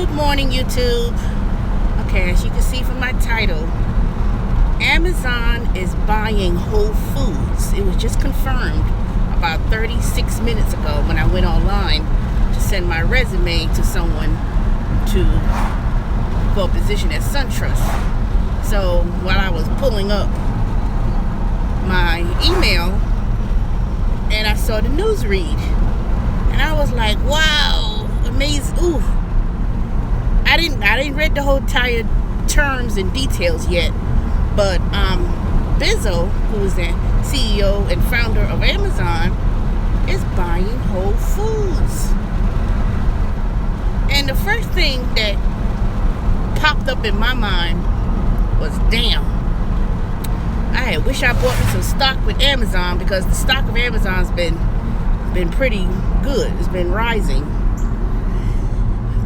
Good morning, YouTube. Okay, as you can see from my title, Amazon is buying Whole Foods. It was just confirmed about 36 minutes ago when I went online to send my resume to someone for a position at SunTrust. So while I was pulling up my email, and I saw the news read, and I was like, wow, amazing. Ooh, I didn't read the whole entire terms and details yet, but Bezos, who is the CEO and founder of Amazon, is buying Whole Foods. And the first thing that popped up in my mind was, damn, I wish I bought me some stock with Amazon, because the stock of Amazon's been pretty good. It's been rising.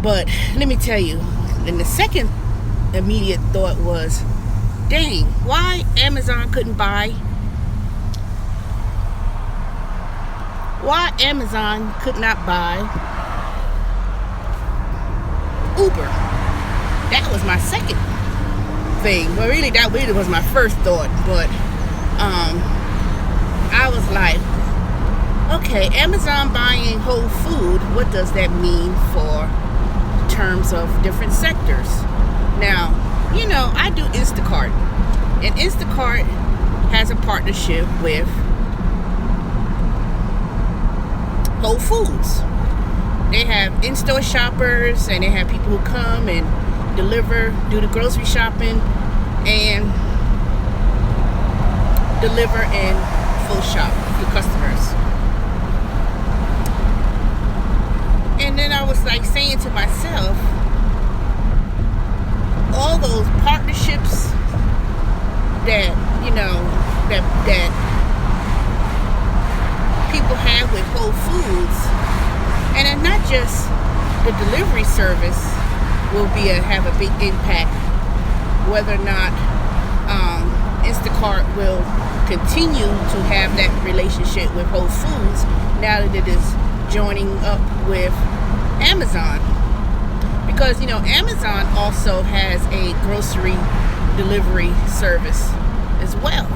But let me tell you, and the second immediate thought was, dang, why Amazon could not buy Uber. That was my second thing. Well, really, that really was my first thought. But I was like, okay, Amazon buying Whole Food, what does that mean for terms of different sectors? Now, you know, I do Instacart, and Instacart has a partnership with Whole Foods. They have in-store shoppers, and they have people who come and do the grocery shopping, and deliver and full shop for customers. And then I was like saying to myself, all those partnerships that, you know, that people have with Whole Foods, and it's not just the delivery service will have a big impact, whether or not Instacart will continue to have that relationship with Whole Foods now that it is joining up with Amazon. Because, you know, Amazon also has a grocery delivery service as well.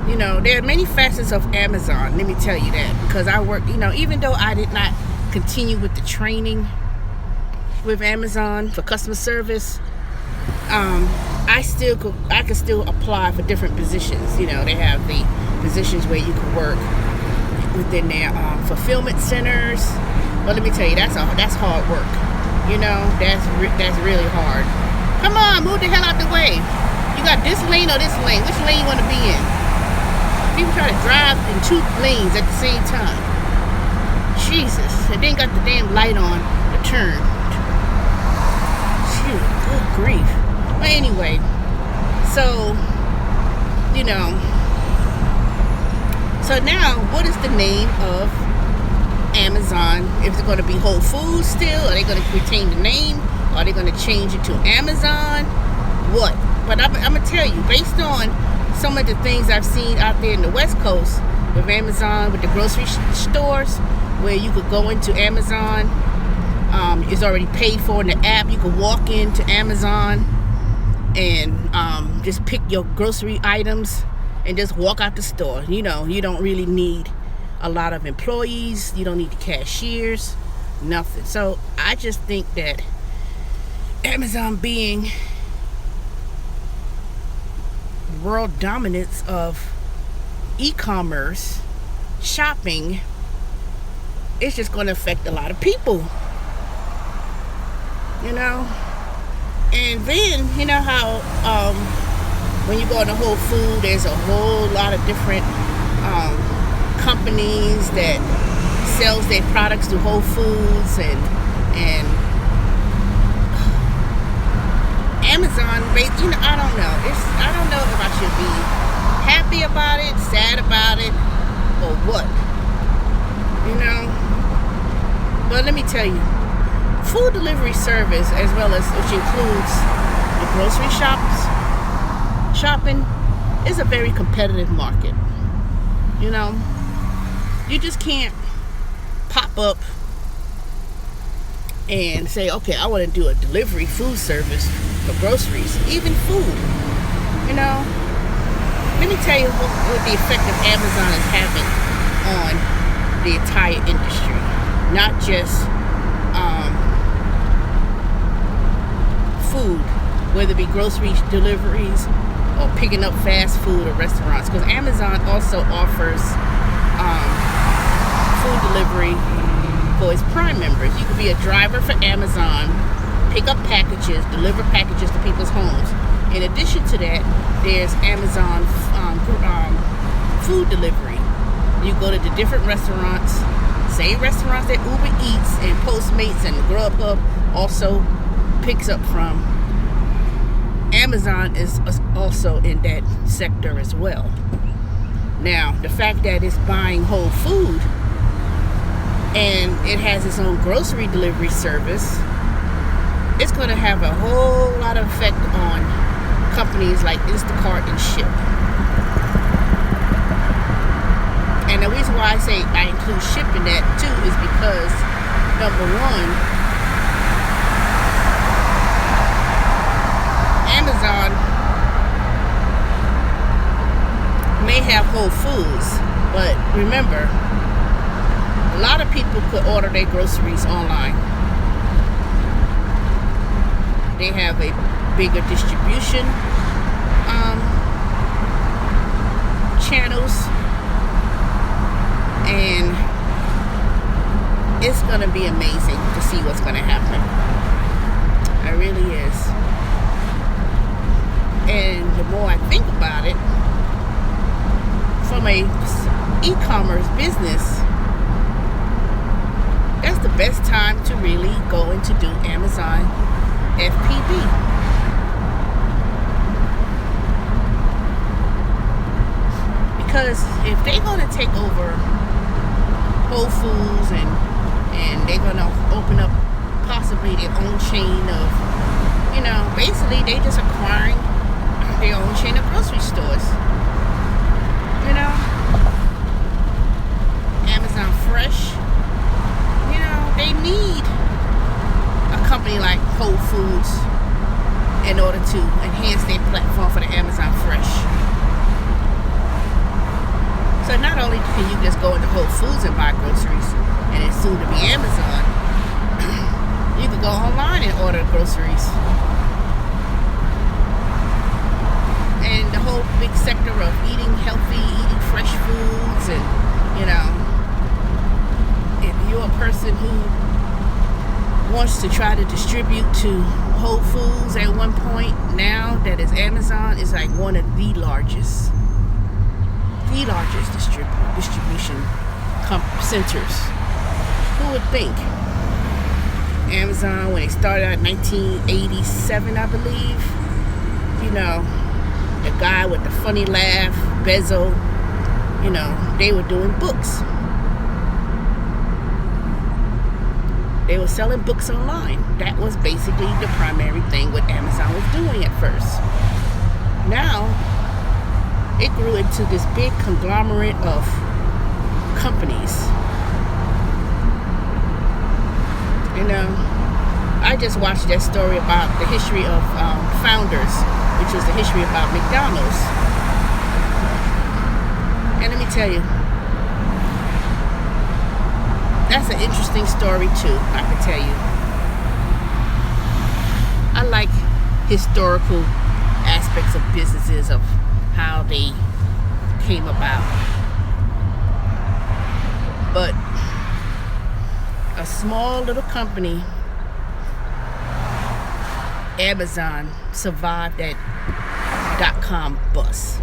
You know, there are many facets of Amazon, let me tell you that, because I work, you know, even though I did not continue with the training with Amazon for customer service, I could still apply for different positions. You know, they have the positions where you can work within their fulfillment centers. But let me tell you, that's hard work. You know, that's really hard. Come on, move the hell out the way. You got this lane or this lane? Which lane you want to be in? People try to drive in two lanes at the same time. Jesus, and then got the damn light on the turn. Shoot, good grief. But anyway, so, you know, so now what is the name of Amazon? Is it going to be Whole Foods still? Are they going to retain the name? Are they going to change it to Amazon? What? But I'm going to tell you, based on some of the things I've seen out there in the West Coast with Amazon, with the grocery stores, where you could go into Amazon, it's already paid for in the app. You could walk into Amazon and just pick your grocery items and just walk out the store. You know, you don't really need a lot of employees. You don't need the cashiers, nothing. So I just think that Amazon being world dominance of e-commerce shopping, it's just going to affect a lot of people, you know. And then, you know how when you go into Whole Food, there's a whole lot of different companies that sells their products to Whole Foods, and Amazon, you know, I don't know if I should be happy about it, sad about it, or what, you know. But let me tell you, food delivery service, as well as which includes the grocery shopping, is a very competitive market. You know, you just can't pop up and say, okay, I want to do a delivery food service for groceries, even food. You know, let me tell you what the effect of Amazon is having on the entire industry, not just food, whether it be grocery deliveries or picking up fast food or restaurants, because Amazon also offers food delivery for its Prime members. You could be a driver for Amazon, pick up packages, deliver packages to people's homes. In addition to that, there's Amazon food delivery. You go to the different restaurants, same restaurants that Uber Eats and Postmates and Grubhub also picks up from. Amazon is also in that sector as well. Now, the fact that it's buying Whole Food and it has its own grocery delivery service, it's going to have a whole lot of effect on companies like Instacart and Shipt. And the reason why I say I include Shipt in that too is because, number one, Amazon may have Whole Foods, but remember, a lot of people could order their groceries online. They have a bigger distribution channels, and it's going to be amazing to see what's going to happen. It really is. And the more I think about it, from a e-commerce business, that's the best time to really go into do Amazon FBA. Because if they're going to take over Whole Foods and they're going to open up possibly their own chain of, basically they just acquiring their own chain of grocery stores. Amazon Fresh, they need a company like Whole Foods in order to enhance their platform for the Amazon Fresh. So not only can you just go into Whole Foods and buy groceries, and it's soon to be Amazon, you can go online and order groceries. And the whole big sector of eating healthy, eating fresh foods, and if you're a person who wants to try to distribute to Whole Foods at one point, now that is Amazon is like one of the largest distribution centers. Who would think? Amazon, when they started out in 1987, I believe, the guy with the funny laugh, Bezos, they were doing books. They were selling books online. That was basically the primary thing what Amazon was doing at first. Now, it grew into this big conglomerate of companies. I just watched that story about the history of founders, which was the history about McDonald's. And let me tell you, that's an interesting story too, I can tell you. I like historical aspects of businesses, of how they came about. But a small little company, Amazon, survived that .com bust.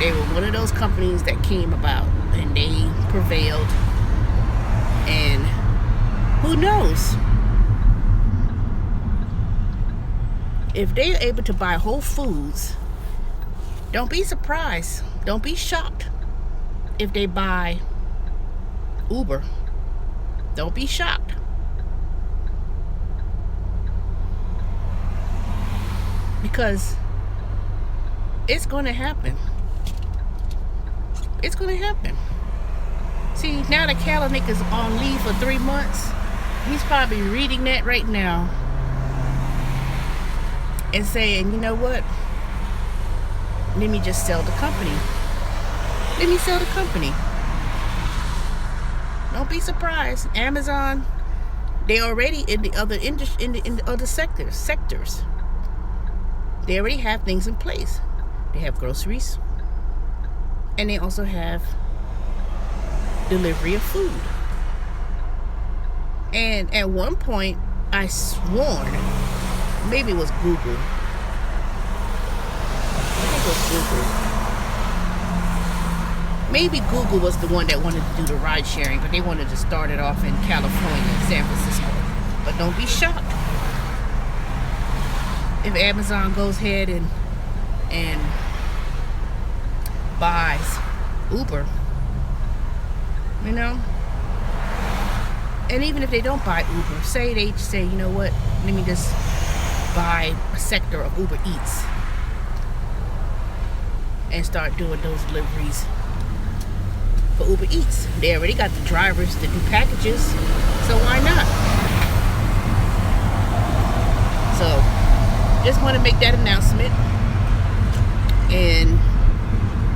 They were one of those companies that came about and they prevailed. And who knows? If they're able to buy Whole Foods, don't be surprised. Don't be shocked if they buy Uber. Don't be shocked. Because it's going to happen. It's going to happen. See, now that Kalanick is on leave for 3 months, He's probably reading that right now and saying, you know what? Let me just sell the company. Let me sell the company. Don't be surprised. Amazon, they already in the other industry, in the other sectors. They already have things in place. They have groceries, and they also have delivery of food. And at one point, I sworn, maybe it was Google. I think it was Google. Maybe Google was the one that wanted to do the ride sharing, but they wanted to start it off in California, San Francisco. But don't be shocked if Amazon goes ahead and buys Uber. You know? And even if they don't buy Uber, say they say, you know what, let me just buy a sector of Uber Eats and start doing those deliveries for Uber Eats. They already got the drivers to do packages, so why not? So just want to make that announcement. And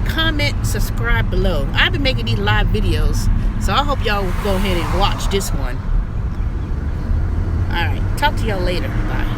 comment, subscribe below. I've been making these live videos, so I hope y'all will go ahead and watch this one. Alright, talk to y'all later. Bye.